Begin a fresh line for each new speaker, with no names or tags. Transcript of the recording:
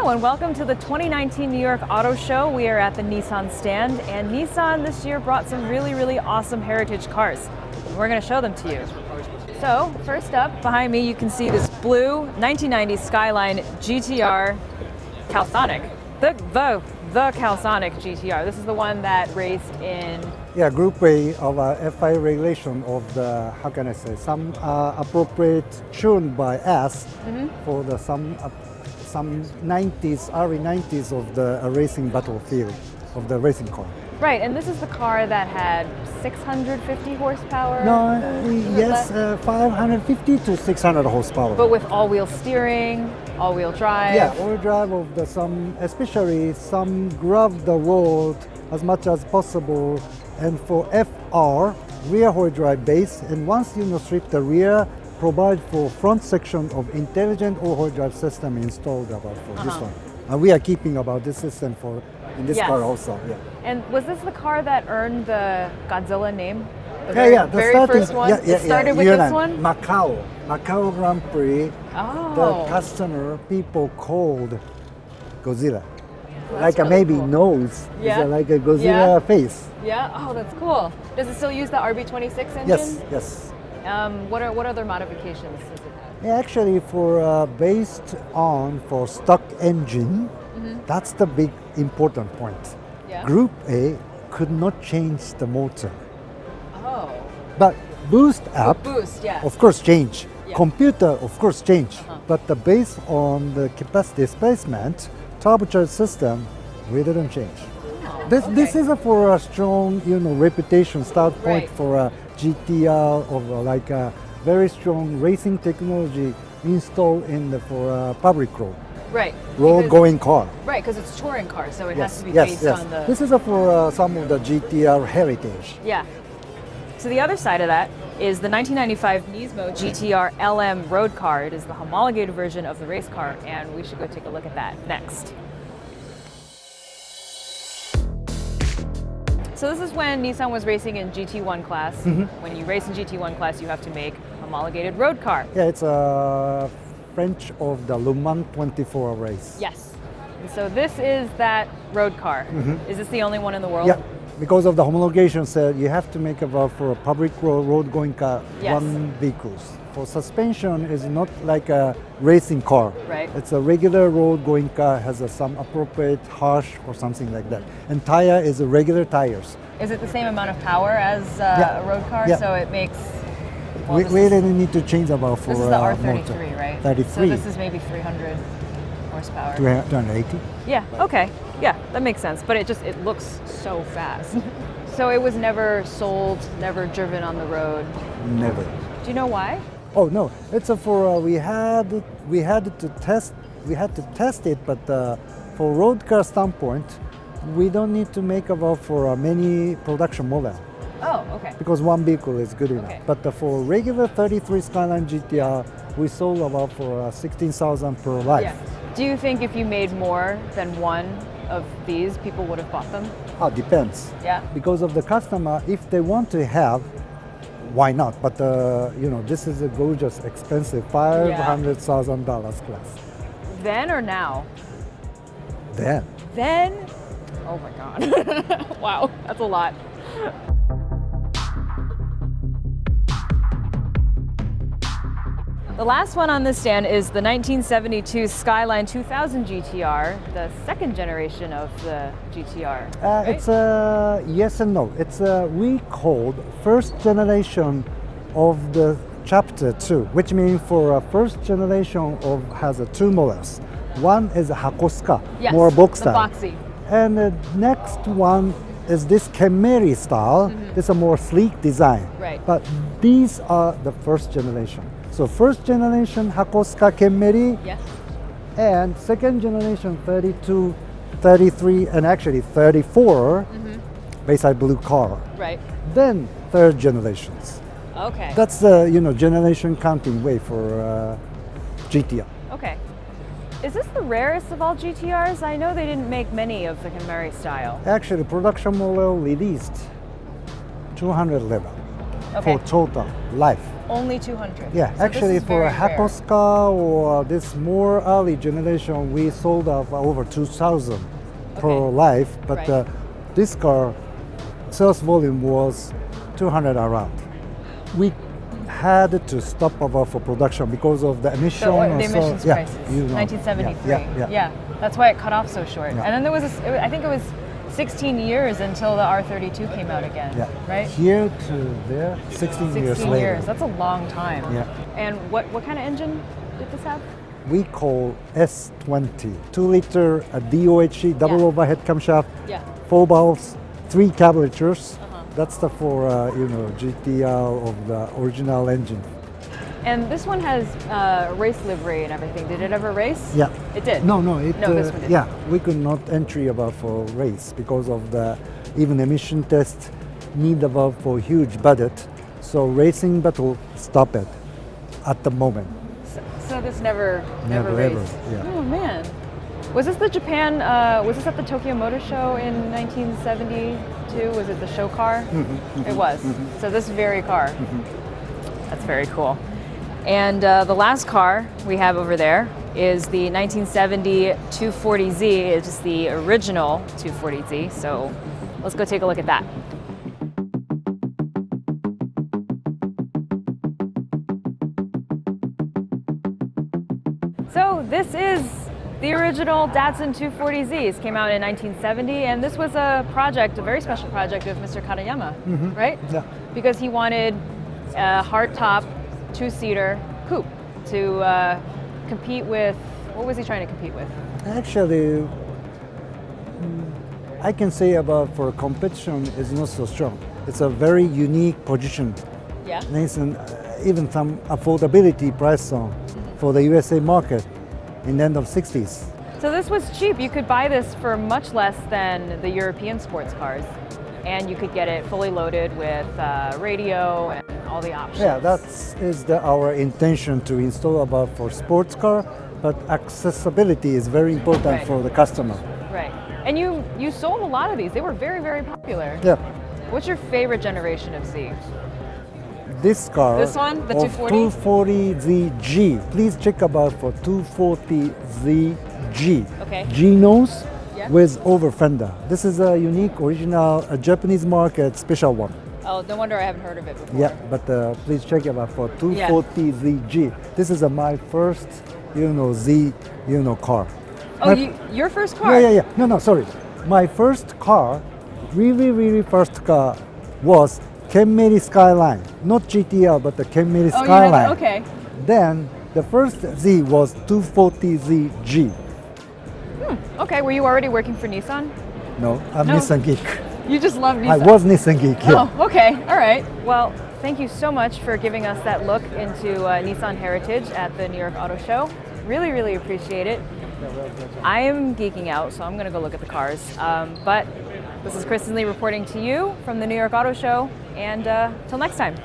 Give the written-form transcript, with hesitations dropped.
and welcome to the 2019 New York Auto Show. We are at the Nissan stand, and Nissan this year brought some really awesome heritage cars. We're going to show them to you. So, first up, behind me you can see this blue 1990 Skyline GTR Calisonic. The Calisonic GTR. This is the one that raced in...
Yeah, Group A of FI regulation of the, how can I say, some appropriate tuned by us for the some 90s, early 90s of the racing battlefield of the racing car.
Right, and this is the car that had 650 horsepower?
No, yes, 550 to 600 horsepower.
But with all-wheel steering, all-wheel drive?
Yeah, all-wheel drive of the some, especially some grab the road as much as possible. And for FR, rear wheel drive base, and once you strip the rear, provide for front section of intelligent all-wheel drive system installed about for this one. And we are keeping about this system for in this car also. Yeah.
And was this the car that earned the Godzilla name? The very first one? It started with this one?
Macau Grand Prix.
Oh.
The customer people called Godzilla.
Well,
like
really
maybe
cool.
nose.
Yeah.
It's like a Godzilla face.
Yeah. Oh, that's cool. Does it still use the RB26 engine?
Yes.
What other modifications does it have?
Yeah, actually, for based on for stock engine, that's the big important point.
Yeah.
Group A could not change the motor,
Oh.
but boost up,
Boost, yeah.
of course, change.
Yeah.
Computer, of course, change. But the based on the capacity displacement, turbocharged system, we didn't change. This is for a strong, reputation start point
Right.
for a GTR of like a very strong racing technology installed in the for a public road.
Right.
Road-going car.
Right, because it's a touring car, so it has to be
yes.
based on the...
This is for some of the GTR heritage.
Yeah. So the other side of that is the 1995 Nismo GTR LM road car. It is the homologated version of the race car, and we should go take a look at that next. So this is when Nissan was racing in GT1 class. When you race in GT1 class, you have to make a homologated road car.
Yeah, it's a French of the Le Mans 24 race.
Yes. And so this is that road car. Is this the only one in the world?
Yeah, because of the homologation said you have to make about for a public road going car,
Yes.
one vehicles. For suspension is not like a racing car.
Right.
It's a regular road going car, has some appropriate harsh or something like that. And tire is a regular tires.
Is it the same amount of power as a road car?
Yeah.
So it makes...
We really need to change about for
This is the R33,
motor.
right?
33.
So this is maybe 300 horsepower.
280.
Yeah, okay. Yeah, that makes sense. But it looks so fast. So it was never sold, never driven on the road.
Never.
Do you know why?
Oh no, it's for we had to test it, but for road car standpoint, we don't need to make about for many production model.
Oh, okay.
Because one vehicle is good enough.
Okay.
But for regular 33 Skyline GTR, we sold about for 16,000 per life.
Yeah. Do you think if you made more than one of these, people would have bought them?
Depends.
Yeah.
Because of the customer, if they want to have, why not? But this is a gorgeous, expensive $500,000 class.
Then or now?
Then.
Then? Oh my God. Wow, that's a lot. The last one on this stand is the 1972 Skyline 2000 GTR, the second generation of the GTR. Right?
It's a yes and no. It's we called first generation of the chapter 2, which means for a first generation of has two models. One is a Hakosuka,
Yes,
more box
the
style.
boxy.
And the next one is this Kemeri style. It's a more sleek design.
Right.
But these are the first generation. So first generation Hakosuka Kemeri,
Yes.
and second generation 32, 33, and actually 34 Bayside Blue car.
Right.
Then third generations.
Okay.
That's the generation counting way for GTR.
Okay. Is this the rarest of all GTRs? I know they didn't make many of the Camry style.
Actually, production model released 211.
Okay.
for total life.
Only 200.
Yeah,
So
actually
this is
for a
very rare.
Hackos car or this more early generation, we sold of over 2,000 per
Okay.
life, but
Right.
this car sales volume was 200 around. We had to stop over for production because of the emission.
So the
and
emissions
yeah,
prices,
you know,
1973.
Yeah.
That's why it cut off so short.
Yeah.
And then there was, I think it was 16 years until the R32 came out again,
Yeah.
right?
Here to there, 16 years
16
later.
years. That's a long time.
Yeah.
And what kind of engine did this have?
We call S20, 2-liter DOHC, double
Yeah.
overhead camshaft,
Yeah.
4 valves, 3 carburetors.
Uh-huh.
That's the for GTR of the original engine.
And this one has race livery and everything. Did it ever race?
Yeah.
It did?
No,
this one didn't.
yeah, we could not entry about for race because of the even emission test need about for huge budget. So racing battle stop it at the moment.
So this never
Never,
raced.
ever, yeah.
Oh man. Was this the Japan, was this at the Tokyo Motor Show in 1972? Was it the show car? It was. So this very car. That's very cool. And the last car we have over there is the 1970 240Z. It's just the original 240Z. So let's go take a look at that. So this is the original Datsun 240Zs. Came out in 1970, and this was a project, a very special project of Mr. Katayama, right?
Yeah.
Because he wanted a hardtop 2-seater coupe to compete with, what was he trying to compete with?
Actually, I can say about for competition is not so strong. It's a very unique position.
Yeah.
Nissan, even some affordability price zone for the USA market in the end of 60s.
So this was cheap. You could buy this for much less than the European sports cars, and you could get it fully loaded with radio and all the options.
Yeah, that is our intention to install about for sports car, but accessibility is very important
Right.
for the customer.
Right. And you sold a lot of these. They were very, very popular.
Yeah,
What's your favorite generation of Z?
this car.
This one, the
of
240?
240ZG. Please check about for 240ZG.
Okay.
G nose
Yeah.
with over fender. This is a unique, original Japanese market special one.
Oh, no wonder I haven't heard of it before.
Yeah, but please check it out for 240ZG. This is my first, Z, car.
Oh,
My-
your first car?
Yeah. No, sorry. My first car, really first car was Kenmeri Skyline. Not GTR, but the Kenmeri
Oh,
Skyline.
okay.
Then the first Z was 240ZG.
Okay, were you already working for Nissan?
No, I'm
No.
Nissan geek.
You just love Nissan?
I was Nissan geek, yeah.
Oh, okay. All right. Well, thank you so much for giving us that look into Nissan heritage at the New York Auto Show. Really appreciate it. I am geeking out, so I'm going to go look at the cars. But this is Kristen Lee reporting to you from the New York Auto Show, and till next time.